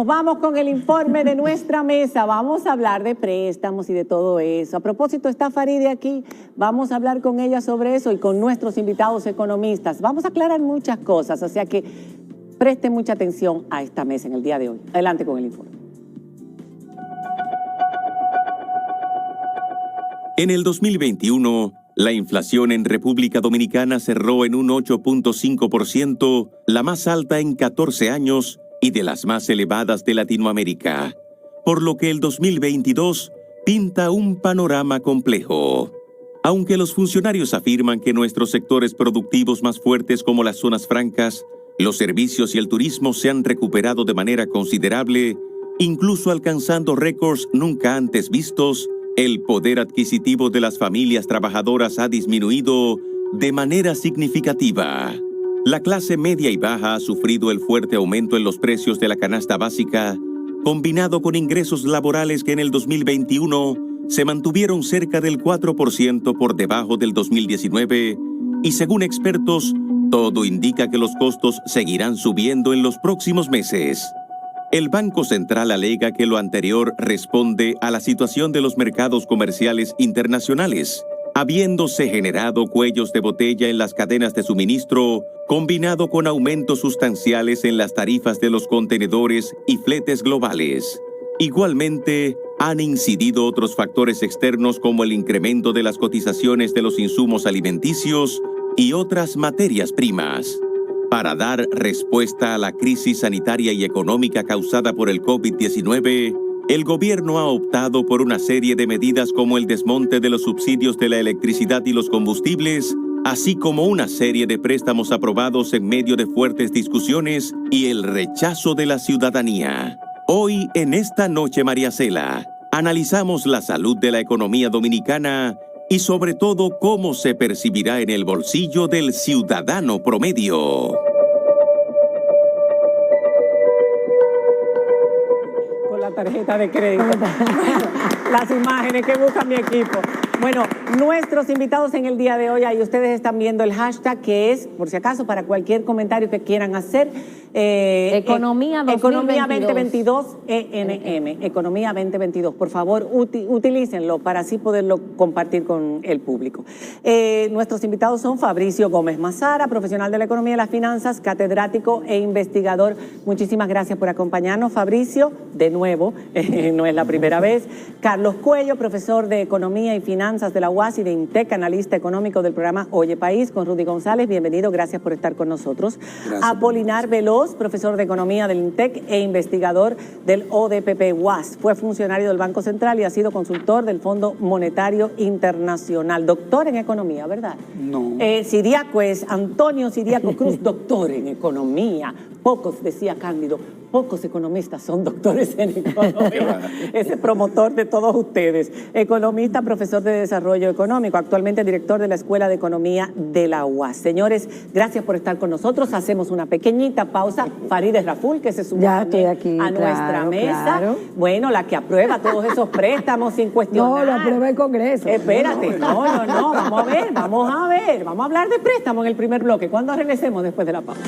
Vamos con el informe de nuestra mesa. Vamos a hablar de préstamos y de todo eso. A propósito, está Farideh aquí. Vamos a hablar con ella sobre eso y con nuestros invitados economistas. Vamos a aclarar muchas cosas, o sea que presten mucha atención a esta mesa en el día de hoy. Adelante con el informe. En el 2021, la inflación en República Dominicana cerró en un 8.5%, la más alta en 14 años y de las más elevadas de Latinoamérica, por lo que el 2022 pinta un panorama complejo. Aunque los funcionarios afirman que nuestros sectores productivos más fuertes como las zonas francas, los servicios y el turismo se han recuperado de manera considerable, incluso alcanzando récords nunca antes vistos, el poder adquisitivo de las familias trabajadoras ha disminuido de manera significativa. La clase media y baja ha sufrido el fuerte aumento en los precios de la canasta básica, combinado con ingresos laborales que en el 2021 se mantuvieron cerca del 4% por debajo del 2019, y según expertos, todo indica que los costos seguirán subiendo en los próximos meses. El Banco Central alega que lo anterior responde a la situación de los mercados comerciales internacionales, habiéndose generado cuellos de botella en las cadenas de suministro, combinado con aumentos sustanciales en las tarifas de los contenedores y fletes globales. Igualmente, han incidido otros factores externos como el incremento de las cotizaciones de los insumos alimenticios y otras materias primas. Para dar respuesta a la crisis sanitaria y económica causada por el COVID-19, el gobierno ha optado por una serie de medidas como el desmonte de los subsidios de la electricidad y los combustibles, así como una serie de préstamos aprobados en medio de fuertes discusiones y el rechazo de la ciudadanía. Hoy, en esta noche, María Cela, analizamos la salud de la economía dominicana y sobre todo cómo se percibirá en el bolsillo del ciudadano promedio. Tarjeta de crédito. Las imágenes que busca mi equipo. Bueno, nuestros invitados en el día de hoy, ahí ustedes están viendo el hashtag que es, por si acaso, para cualquier comentario que quieran hacer. Economía 2022 ENM. Economía 2022. Por favor, utilícenlo para así poderlo compartir con el público. Nuestros invitados son Fabricio Gómez Mazara, profesional de la economía y las finanzas, catedrático e investigador. Muchísimas gracias por acompañarnos, Fabricio. De nuevo, no es la primera vez. Carlos Cuello, profesor de economía y finanzas de la UAS y de INTEC, analista económico del programa Oye País, con Rudy González. Bienvenido, gracias por estar con nosotros. Gracias. Apolinar Veloz, profesor de economía del INTEC e investigador del ODPP UAS. Fue funcionario del Banco Central y ha sido consultor del Fondo Monetario Internacional. Doctor en economía, ¿verdad? No. Siriaco es Antonio Siriaco Cruz, doctor en economía. Pocos, decía Cándido, pocos economistas son doctores en economía. Ese promotor de todos ustedes. Economista, profesor de desarrollo económico, actualmente director de la Escuela de Economía de la UAS. Señores, gracias por estar con nosotros. Hacemos una pequeñita pausa. Farideh Raful, que se sumó a nuestra mesa. Claro. Bueno, la que aprueba todos esos préstamos sin cuestionar. No, lo aprueba el Congreso. Espérate, no, vamos a ver. Vamos a hablar de préstamos en el primer bloque. ¿Cuándo regresemos después de la pausa?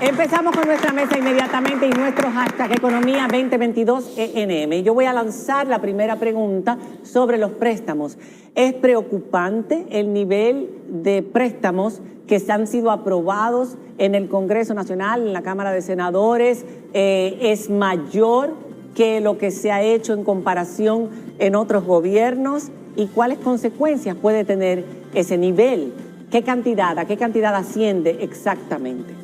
Empezamos con nuestra mesa inmediatamente y nuestro hashtag Economía 2022 ENM. Yo voy a lanzar la primera pregunta sobre los préstamos. ¿Es preocupante el nivel de préstamos que se han sido aprobados en el Congreso Nacional, en la Cámara de Senadores? ¿Es mayor que lo que se ha hecho en comparación en otros gobiernos? ¿Y cuáles consecuencias puede tener ese nivel? ¿A qué cantidad asciende exactamente?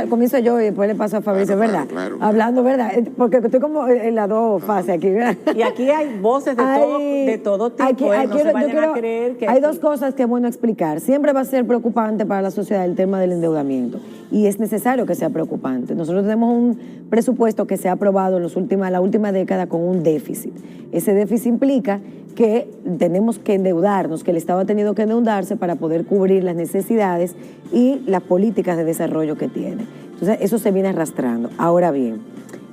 Comienzo yo y después le paso a Fabricio, ¿verdad? Claro. Hablando, ¿verdad? Porque estoy como en las dos fases aquí, ¿verdad? Y aquí hay voces de todo tipo. Hay dos cosas que es bueno explicar. Siempre va a ser preocupante para la sociedad el tema del endeudamiento. Y es necesario que sea preocupante. Nosotros tenemos un presupuesto que se ha aprobado en la última década con un déficit. Ese déficit implica que tenemos que endeudarnos, que el Estado ha tenido que endeudarse para poder cubrir las necesidades y las políticas de desarrollo que tiene. Entonces, eso se viene arrastrando. Ahora bien,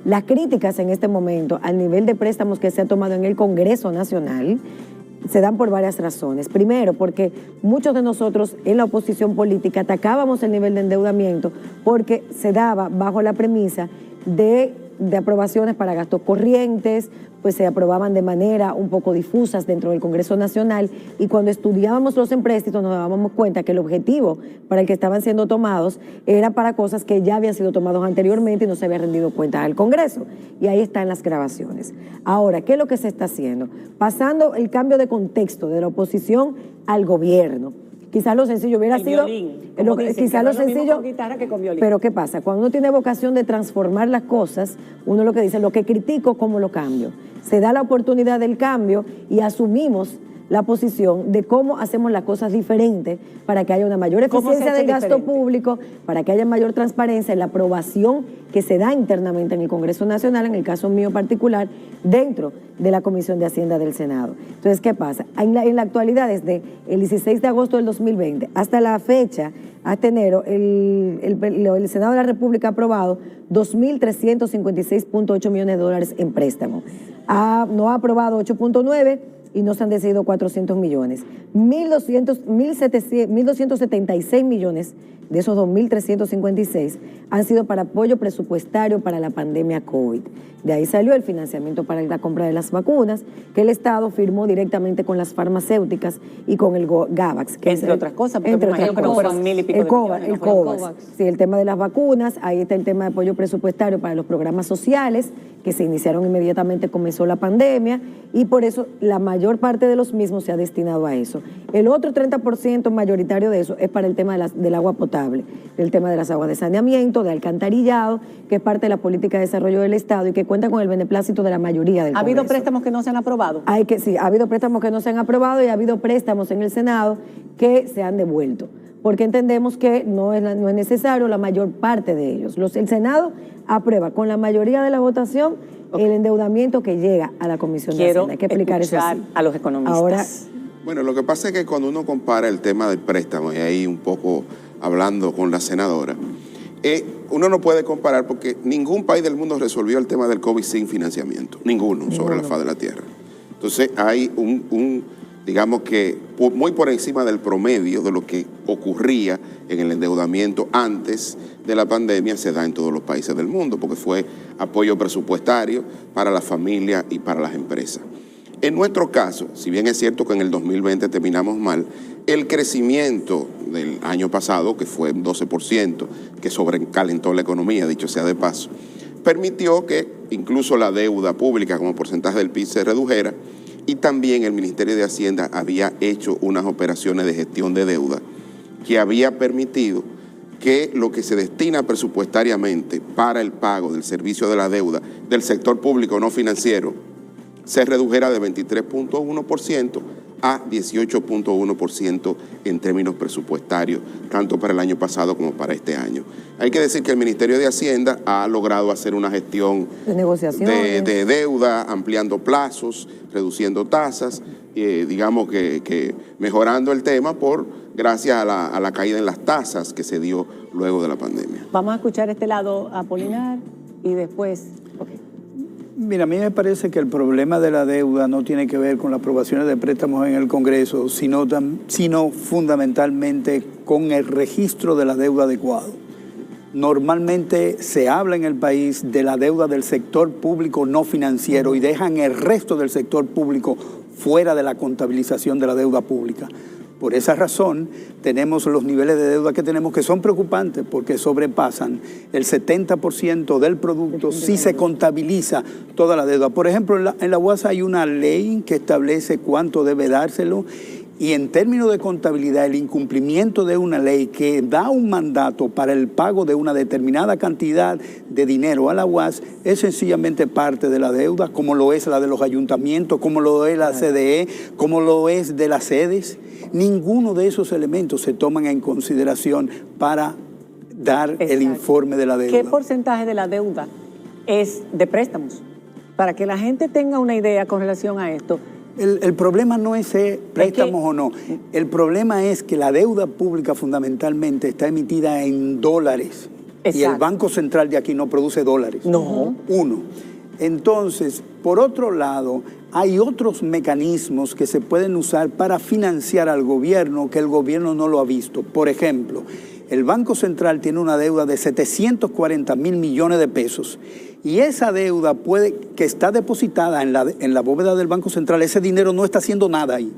las críticas en este momento al nivel de préstamos que se ha tomado en el Congreso Nacional se dan por varias razones. Primero, porque muchos de nosotros en la oposición política atacábamos el nivel de endeudamiento porque se daba bajo la premisa de de aprobaciones para gastos corrientes, pues se aprobaban de manera un poco difusas dentro del Congreso Nacional, y cuando estudiábamos los empréstitos nos dábamos cuenta que el objetivo para el que estaban siendo tomados era para cosas que ya habían sido tomados anteriormente y no se había rendido cuenta al Congreso. Y ahí están las grabaciones. Ahora, ¿qué es lo que se está haciendo? Pasando el cambio de contexto de la oposición al gobierno. Quizás lo sencillo hubiera sido... Quizás lo sencillo... Pero ¿qué pasa? Cuando uno tiene vocación de transformar las cosas, uno lo que dice, lo que critico, ¿cómo lo cambio? Se da la oportunidad del cambio y asumimos la posición de cómo hacemos las cosas diferentes para que haya una mayor eficiencia del gasto público, para que haya mayor transparencia en la aprobación que se da internamente en el Congreso Nacional, en el caso mío particular, dentro de la Comisión de Hacienda del Senado. Entonces, ¿qué pasa? En la actualidad, desde el 16 de agosto del 2020 hasta la fecha, hasta enero, el Senado de la República ha aprobado 2.356.8 millones de dólares en préstamos. No ha aprobado 8.9 y no se han decidido 400 millones. 1.276 millones de esos 2.356 han sido para apoyo presupuestario para la pandemia COVID. De ahí salió el financiamiento para la compra de las vacunas, que el Estado firmó directamente con las farmacéuticas y con el GAVAX. Que entre otras cosas, porque entre imagino que no fueron 1.000 y pico de millones. El COVAX. Sí, el tema de las vacunas, ahí está el tema de apoyo presupuestario para los programas sociales, que se iniciaron inmediatamente, comenzó la pandemia, y por eso la mayor parte de los mismos se ha destinado a eso. El otro 30% mayoritario de eso es para el tema del agua potable, el tema de las aguas de saneamiento, de alcantarillado, que es parte de la política de desarrollo del Estado y que cuenta con el beneplácito de la mayoría del Congreso. ¿Ha habido préstamos que no se han aprobado? Sí, ha habido préstamos que no se han aprobado y ha habido préstamos en el Senado que se han devuelto, porque entendemos que no es necesario la mayor parte de ellos. El Senado aprueba con la mayoría de la votación el endeudamiento que llega a la Comisión de Hacienda. Hay que explicar eso así. A los economistas. Ahora, bueno, lo que pasa es que cuando uno compara el tema del préstamo, y ahí un poco hablando con la senadora, uno no puede comparar porque ningún país del mundo resolvió el tema del COVID sin financiamiento, ninguno sobre la faz de la tierra. Entonces hay digamos que muy por encima del promedio de lo que ocurría en el endeudamiento antes de la pandemia se da en todos los países del mundo, porque fue apoyo presupuestario para la familia y para las empresas. En nuestro caso, si bien es cierto que en el 2020 terminamos mal, el crecimiento del año pasado, que fue 12%, que sobrecalentó la economía, dicho sea de paso, permitió que incluso la deuda pública como porcentaje del PIB se redujera, y también el Ministerio de Hacienda había hecho unas operaciones de gestión de deuda que había permitido que lo que se destina presupuestariamente para el pago del servicio de la deuda del sector público no financiero se redujera de 23.1% a 18.1% en términos presupuestarios, tanto para el año pasado como para este año. Hay que decir que el Ministerio de Hacienda ha logrado hacer una gestión de negociación de deuda, ampliando plazos, reduciendo tasas, digamos que mejorando el tema gracias a la caída en las tasas que se dio luego de la pandemia. Vamos a escuchar este lado, Apolinar, y después... Okay. Mira, a mí me parece que el problema de la deuda no tiene que ver con las aprobaciones de préstamos en el Congreso, sino fundamentalmente con el registro de la deuda adecuado. Normalmente se habla en el país de la deuda del sector público no financiero y dejan el resto del sector público fuera de la contabilización de la deuda pública. Por esa razón, tenemos los niveles de deuda que tenemos que son preocupantes porque sobrepasan el 70% del producto si se contabiliza toda la deuda. Por ejemplo, en la UAS hay una ley que establece cuánto debe dárselo y en términos de contabilidad, el incumplimiento de una ley que da un mandato para el pago de una determinada cantidad de dinero a la UAS es sencillamente parte de la deuda, como lo es la de los ayuntamientos, como lo es la CDE, como lo es de las sedes. Ninguno de esos elementos se toman en consideración para dar el informe de la deuda. ¿Qué porcentaje de la deuda es de préstamos? Para que la gente tenga una idea con relación a esto. El problema no es préstamos o no. El problema es que la deuda pública fundamentalmente está emitida en dólares. Exacto. Y el Banco Central de aquí no produce dólares. No. Uno. Entonces, por otro lado, hay otros mecanismos que se pueden usar para financiar al gobierno que el gobierno no lo ha visto. Por ejemplo, el Banco Central tiene una deuda de 740 mil millones de pesos y esa deuda que está depositada en la bóveda del Banco Central, ese dinero no está haciendo nada ahí.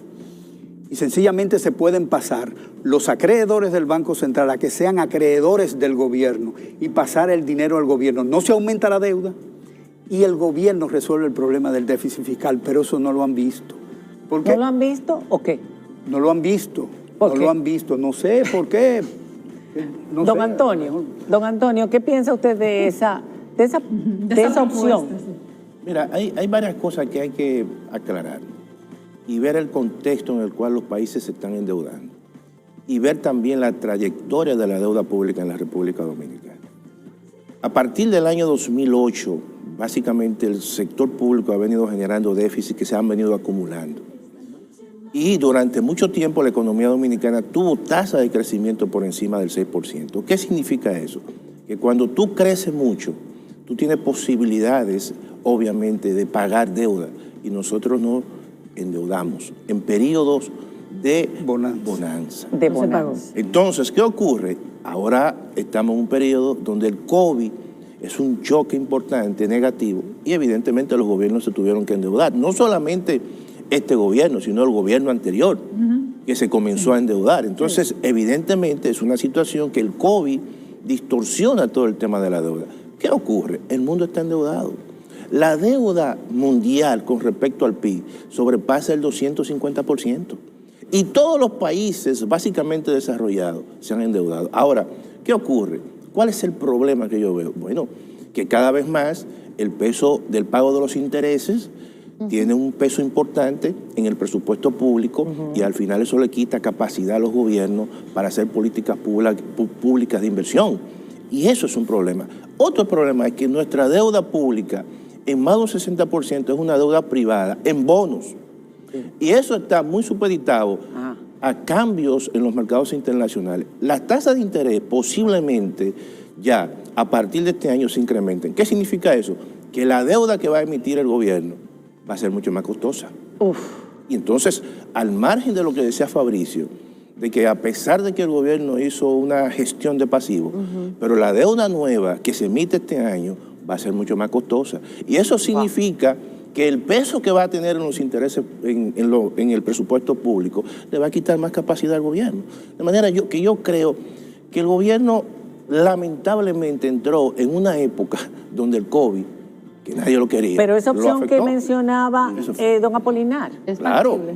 Y sencillamente se pueden pasar los acreedores del Banco Central a que sean acreedores del gobierno y pasar el dinero al gobierno. No se aumenta la deuda y el gobierno resuelve el problema del déficit fiscal, pero eso no lo han visto. ¿Por qué? ¿No lo han visto o qué? No lo han visto. ¿Por qué? Lo han visto. No sé por qué. No Don sé. Antonio, ¿qué piensa usted de esa opción? Mira, hay varias cosas que hay que aclarar y ver el contexto en el cual los países se están endeudando y ver también la trayectoria de la deuda pública en la República Dominicana. A partir del año 2008, básicamente el sector público ha venido generando déficits que se han venido acumulando. Y durante mucho tiempo la economía dominicana tuvo tasa de crecimiento por encima del 6%. ¿Qué significa eso? Que cuando tú creces mucho, tú tienes posibilidades, obviamente, de pagar deuda. Y nosotros nos endeudamos en periodos de bonanza. Entonces, ¿qué ocurre? Ahora estamos en un periodo donde el COVID es un choque importante, negativo, y evidentemente los gobiernos se tuvieron que endeudar. No solamente este gobierno, sino el gobierno anterior, que se comenzó a endeudar. Entonces, evidentemente es una situación que el COVID distorsiona todo el tema de la deuda. ¿Qué ocurre? El mundo está endeudado. La deuda mundial con respecto al PIB sobrepasa el 250%. Y todos los países básicamente desarrollados se han endeudado. Ahora, ¿qué ocurre? ¿Cuál es el problema que yo veo? Bueno, que cada vez más el peso del pago de los intereses tiene un peso importante en el presupuesto público y al final eso le quita capacidad a los gobiernos para hacer políticas públicas de inversión. Y eso es un problema. Otro problema es que nuestra deuda pública en más de un 60% es una deuda privada, en bonos. Y eso está muy supeditado a cambios en los mercados internacionales. Las tasas de interés posiblemente ya a partir de este año se incrementen. ¿Qué significa eso? Que la deuda que va a emitir el gobierno va a ser mucho más costosa. Y entonces, al margen de lo que decía Fabricio, de que a pesar de que el gobierno hizo una gestión de pasivos, pero la deuda nueva que se emite este año va a ser mucho más costosa. Y eso significa que el peso que va a tener en los intereses, en el presupuesto público, le va a quitar más capacidad al gobierno. De manera que yo creo que el gobierno lamentablemente entró en una época donde el COVID, que nadie lo quería. Pero esa opción que mencionaba don Apolinar.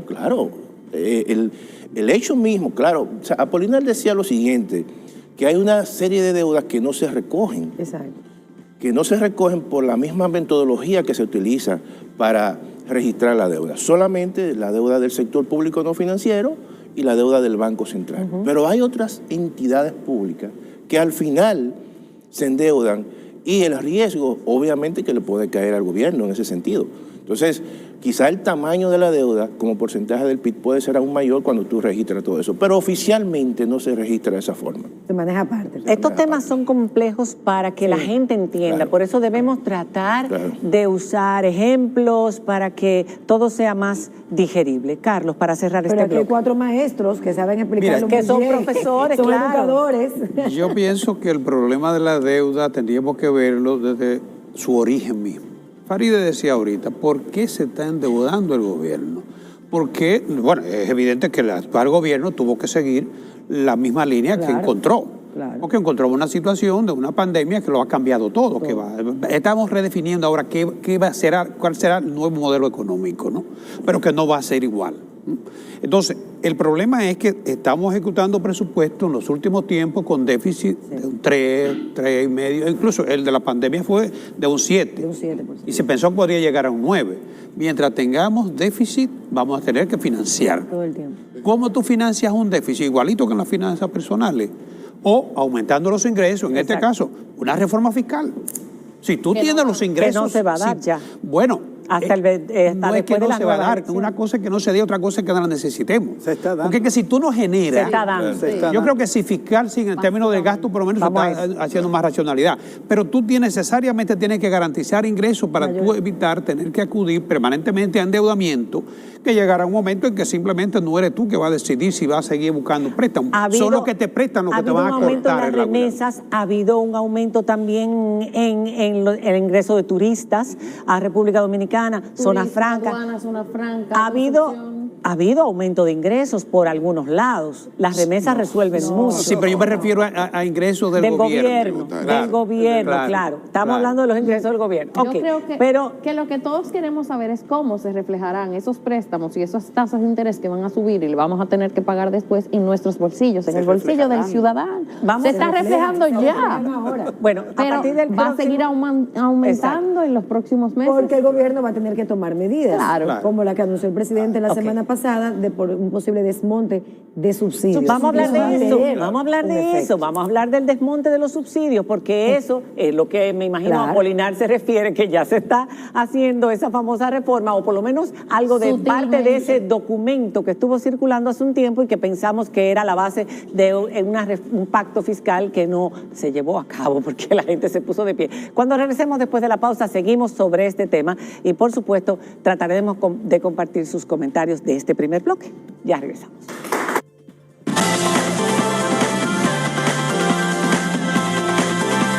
Claro. El hecho mismo, claro. O sea, Apolinar decía lo siguiente, que hay una serie de deudas que no se recogen. Exacto. Que no se recogen por la misma metodología que se utiliza para registrar la deuda. Solamente la deuda del sector público no financiero y la deuda del Banco Central. Pero hay otras entidades públicas que al final se endeudan y el riesgo, obviamente, que le puede caer al gobierno en ese sentido. Entonces, quizá el tamaño de la deuda como porcentaje del PIB puede ser aún mayor cuando tú registras todo eso, pero oficialmente no se registra de esa forma. Se maneja aparte. Estos temas son complejos para que la gente entienda, claro. Por eso debemos tratar de usar ejemplos para que todo sea más digerible. Carlos, para cerrar pero este aquí hay bloque. 4 maestros que saben explicarlo que muy son bien. profesores, son claro. educadores. Yo pienso que el problema de la deuda tendríamos que verlo desde su origen mismo. Faride decía ahorita, ¿por qué se está endeudando el gobierno? Porque, bueno, es evidente que el actual gobierno tuvo que seguir la misma línea que encontró. Claro. Porque encontró una situación de una pandemia que lo ha cambiado todo. Estamos redefiniendo ahora cuál será el nuevo modelo económico, ¿no? Pero que no va a ser igual. Entonces, el problema es que estamos ejecutando presupuestos en los últimos tiempos con déficit de un 3,5, incluso el de la pandemia fue de un 7. De un 7%. Y se pensó que podría llegar a un 9. Mientras tengamos déficit, vamos a tener que financiar. Todo el tiempo. ¿Cómo tú financias un déficit? Igualito que en las finanzas personales. O aumentando los ingresos, en este caso, una reforma fiscal. Si tú tienes los ingresos... Que no se va a dar ya. Bueno, hasta, no es que después de no las se va a nuevas dar, elecciones. una cosa es que no se dé, otra cosa es que no la necesitemos. Se está dando. Porque es que si tú no generas, Se está dando. Se está yo dando. creo que si fiscal, sí, en términos de gasto, por lo menos se Vamos a está haciendo más racionalidad. Pero tú necesariamente tienes que garantizar ingresos para tú evitar tener que acudir permanentemente a endeudamiento, que llegará un momento en que simplemente no eres tú que vas a decidir si vas a seguir buscando préstamos. Son los que te prestan los que te van a Ha habido un aumento cortar. en las remesas, ha habido un aumento también en el ingreso de turistas a República Dominicana, zona franca. Zona franca, Ha habido aumento de ingresos por algunos lados. Las remesas resuelven mucho. Sí, pero yo me refiero a ingresos del gobierno. Del gobierno, claro. Estamos hablando de los ingresos del gobierno. Yo Ok, creo pero que lo que todos queremos saber es cómo se reflejarán esos préstamos y esas tasas de interés que van a subir y le vamos a tener que pagar después en nuestros bolsillos, en el bolsillo del ciudadano. Se está reflejando ya. bueno, a Pero partir del va a seguir próximo- aumentando en los próximos meses. Porque el gobierno va a tener que tomar medidas, Claro. como la que anunció el presidente la semana pasada, de por un posible desmonte de subsidios. Vamos a hablar Eso va de eso, tener vamos a hablar un de efecto. eso, vamos a hablar del desmonte de los subsidios, porque eso es lo que me imagino Claro. Apolinar se refiere, que ya se está haciendo esa famosa reforma, o por lo menos algo de parte de ese documento que estuvo circulando hace un tiempo y que pensamos que era la base de un pacto fiscal que no se llevó a cabo porque la gente se puso de pie. Cuando regresemos después de la pausa, seguimos sobre este tema y por supuesto trataremos de compartir sus comentarios de este primer bloque. Ya regresamos.